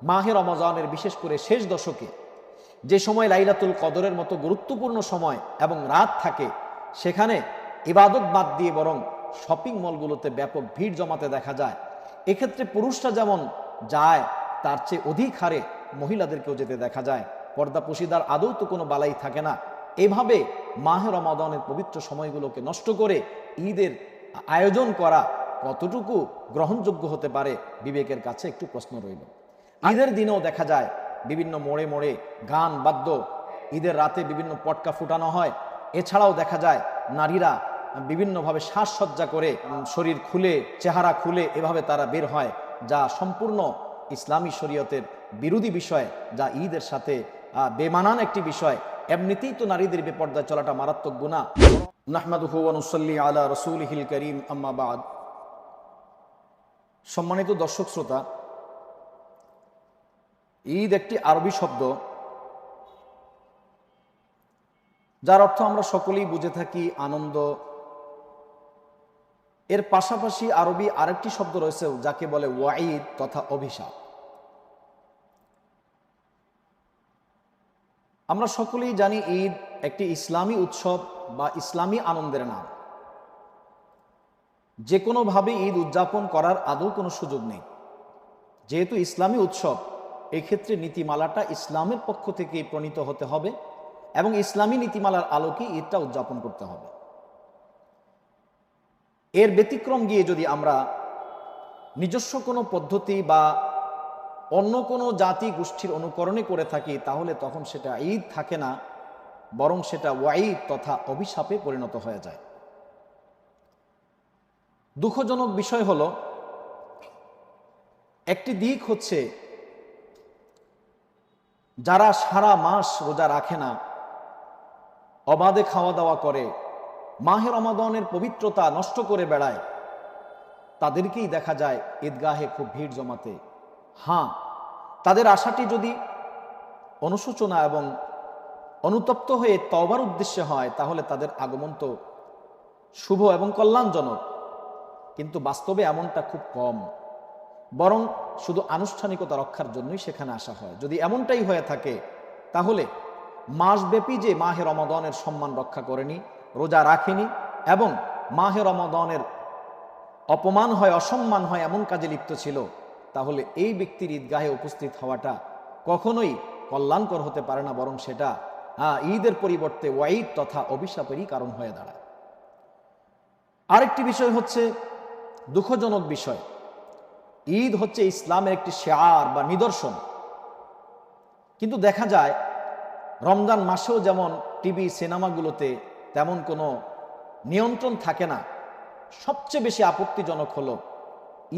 মাহে রমজানের বিশেষ করে শেষ দশকে যে সময় লাইলাতুল কদরের মতো গুরুত্বপূর্ণ সময় এবং রাত থাকে, সেখানে ইবাদত বাদ দিয়ে বরং শপিং মলগুলোতে ব্যাপক ভিড় জমাতে দেখা যায়। এক্ষেত্রে পুরুষরা যেমন যায়, তার চেয়ে অধিক হারে মহিলাদেরকেও যেতে দেখা যায়। পর্দা পশিদার আদৌ তো কোনো বালাই থাকে না। এভাবে মাহে রমাদানের পবিত্র সময়গুলোকে নষ্ট করে ঈদের আয়োজন করা কতটুকু গ্রহণযোগ্য হতে পারে, বিবেকের কাছে একটু প্রশ্ন রইল। ঈদের দিনেও দেখা যায় বিভিন্ন মোড়ে মোড়ে গান বাদ্য, ঈদের রাতে বিভিন্ন পটকা ফুটানো হয়। এছাড়াও দেখা যায় নারীরা বিভিন্নভাবে সাজসজ্জা করে, শরীর খুলে, চেহারা খুলে এভাবে তারা বের হয়, যা সম্পূর্ণ ইসলামী শরীয়তের বিরোধী বিষয়, যা ঈদের সাথে বেমানান একটি বিষয়। এমনিতেই তো নারীদের বেপর্দায় চলাটা মারাত্মক গুনাহ। নাহমাদুহু ওয়া নুসাল্লি আলা রাসূলিহিল কারীম, আম্মা বাদ। সম্মানিত দর্শক শ্রোতা, ঈদ একটি আরবি শব্দ, যার অর্থ আমরা সকলেই বুঝে থাকি আনন্দ। এর পাশাপাশি আরবি আরেকটি শব্দ রয়েছে যাকে বলে ওয়াঈদ তথা অভিশাপ। আমরা সকলেই জানি ঈদ একটি ইসলামী উৎসব বা ইসলামী আনন্দের নাম। যে কোনোভাবে ঈদ উদযাপন করার আদৌ কোনো সুযোগ নেই। যেহেতু ইসলামী উৎসব, এক্ষেত্রে নীতিমালাটা ইসলামের পক্ষ থেকে প্রণীত হতে হবে এবং ইসলামী নীতিমালার আলোকে ঈদটা উদযাপন করতে হবে। এর ব্যতিক্রম গিয়ে যদি আমরা নিজস্ব কোনো পদ্ধতি বা অন্য কোনো জাতি গোষ্ঠীর অনুকরণে করে থাকি, তাহলে তখন সেটা ঈদ থাকে না, বরং সেটা ওয়াঈদ তথা অভিশাপে পরিণত হয়ে যায়। দুঃখজনক বিষয় হলো, একটি দিক হচ্ছে যারা সারা মাস রোজা রাখে না, অবাধে খাওয়া দাওয়া করে, মাহে রমাদানের পবিত্রতা নষ্ট করে বেড়ায়, তাদেরকেই দেখা যায় ঈদগাহে খুব ভিড় জমাতে। হ্যাঁ, তাদের আশাটি যদি অনুশোচনা এবং অনুতপ্ত হয়ে তওবার উদ্দেশ্যে হয়, তাহলে তাদের আগমন তো শুভ এবং কল্যাণজনক। কিন্তু বাস্তবে এমনটা খুব কম, বরং শুধু আনুষ্ঠানিকতা রক্ষার জন্যই সেখানে আসা হয়। যদি এমনটাই হয়ে থাকে, তাহলে মাসব্যাপী যে মাহে রমাদানের সম্মান রক্ষা করেনি, রোজা রাখেনি এবং মাহে রমাদানের অপমান হয়, অসম্মান হয় এমন কাজে লিপ্ত ছিল, তাহলে এই ব্যক্তির ঈদগাহে উপস্থিত হওয়াটা কখনোই কল্যাণকর হতে পারে না, বরং সেটা ঈদের পরিবর্তে ওয়াঈদ তথা অভিশাপেরই কারণ হয়ে দাঁড়ায়। আরেকটি বিষয় হচ্ছে দুঃখজনক বিষয়, ঈদ হচ্ছে ইসলামের একটি শেয়ার বা নিদর্শন। কিন্তু দেখা যায় রমজান মাসেও যেমন টিভি সিনেমাগুলোতে তেমন কোনো নিয়ন্ত্রণ থাকে না। সবচেয়ে বেশি আপত্তিজনক হলো,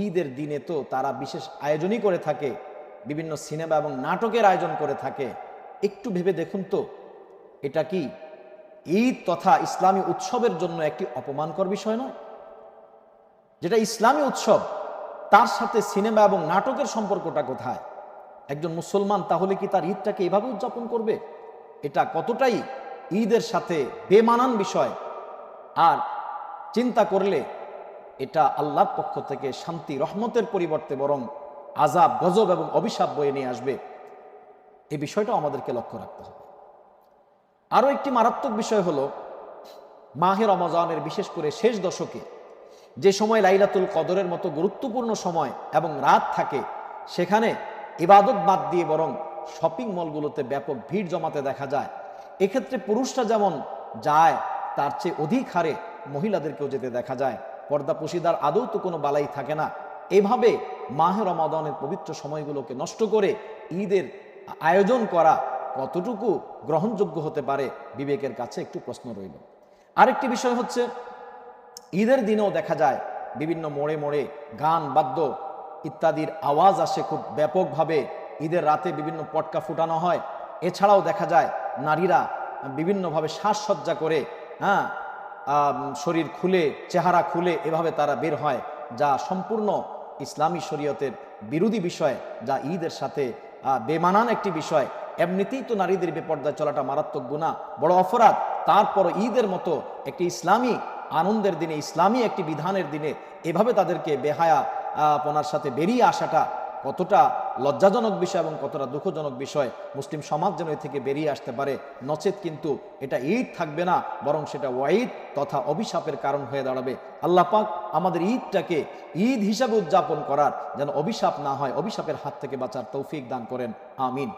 ঈদের দিনে তো তারা বিশেষ আয়োজনই করে থাকে, বিভিন্ন সিনেমা এবং নাটকের আয়োজন করে থাকে। একটু ভেবে দেখুন তো, এটা কি ঈদ তথা ইসলামী উৎসবের জন্য একটি অপমানকর বিষয় নয়? যেটা ইসলামী উৎসব, তার সাথে সিনেমা এবং নাটকের সম্পর্কটা কোথায়? একজন মুসলমান তাহলে কি তার ঈদটাকে এভাবে উদযাপন করবে? এটা কতটাই ঈদের সাথে বেমানান বিষয়। আর চিন্তা করলে এটা আল্লাহর পক্ষ থেকে শান্তি রহমতের পরিবর্তে বরং আযাব, গজব এবং অভিশাপ বয়ে নিয়ে আসবে। এই বিষয়টাও আমাদেরকে লক্ষ্য রাখতে হবে। আরও একটি মারাত্মক বিষয় হলো, মাহে রমজানের বিশেষ করে শেষ দশকে যে সময় লাইলাতুল কদরের মতো গুরুত্বপূর্ণ সময় এবং রাত থাকে, সেখানে ইবাদত বাদ দিয়ে বরং শপিং মলগুলোতে ব্যাপক ভিড় জমাতে দেখা যায়। এক্ষেত্রে পুরুষরা যেমন যায়, তার চেয়ে অধিক হারে মহিলাদেরকেও যেতে দেখা যায়। পর্দা পশিদার আদৌ তো কোনো বালাই থাকে না। এভাবে মাহে রমাদানের পবিত্র সময়গুলোকে নষ্ট করে ঈদের আয়োজন করা কতটুকু গ্রহণযোগ্য হতে পারে, বিবেকের কাছে একটু প্রশ্ন রইল। আরেকটি বিষয় হচ্ছে, ঈদের দিনেও দেখা যায় বিভিন্ন মোড়ে মোড়ে গান বাদ্য ইত্যাদির আওয়াজ আসে খুব ব্যাপকভাবে। ঈদের রাতে বিভিন্ন পটকা ফুটানো হয়। এছাড়াও দেখা যায় নারীরা বিভিন্নভাবে সাজসজ্জা করে, শরীর খুলে, চেহারা খুলে এভাবে তারা বের হয়, যা সম্পূর্ণ ইসলামী শরীয়তের বিরোধী বিষয়, যা ঈদের সাথে বেমানান একটি বিষয়। এমনিতেই তো নারীদের বেপর্দায় চলাটা মারাত্মক গুনাহ, বড় অপরাধ। তারপর ঈদের মতো একটি ইসলামী আনন্দের দিনে, ইসলামী একটি বিধানের দিনে এভাবে তাদেরকে বেহায়া পনার সাথে বেরিয়ে আসাটা কতটা লজ্জাজনক বিষয় এবং কতটা দুঃখজনক বিষয়। মুসলিম সমাজ যেন এ থেকে বেরিয়ে আসতে পারে, নচেত কিন্তু এটা ঈদ থাকবে না, বরং সেটা ওয়াঈদ তথা অভিশাপের কারণ হয়ে দাঁড়াবে। আল্লাহ পাক আমাদের ঈদটাকে ঈদ হিসাবে উদযাপন করার যেন অভিশাপ না হয়, অভিশাপের হাত থেকে বাঁচার তৌফিক দান করেন, আমিন।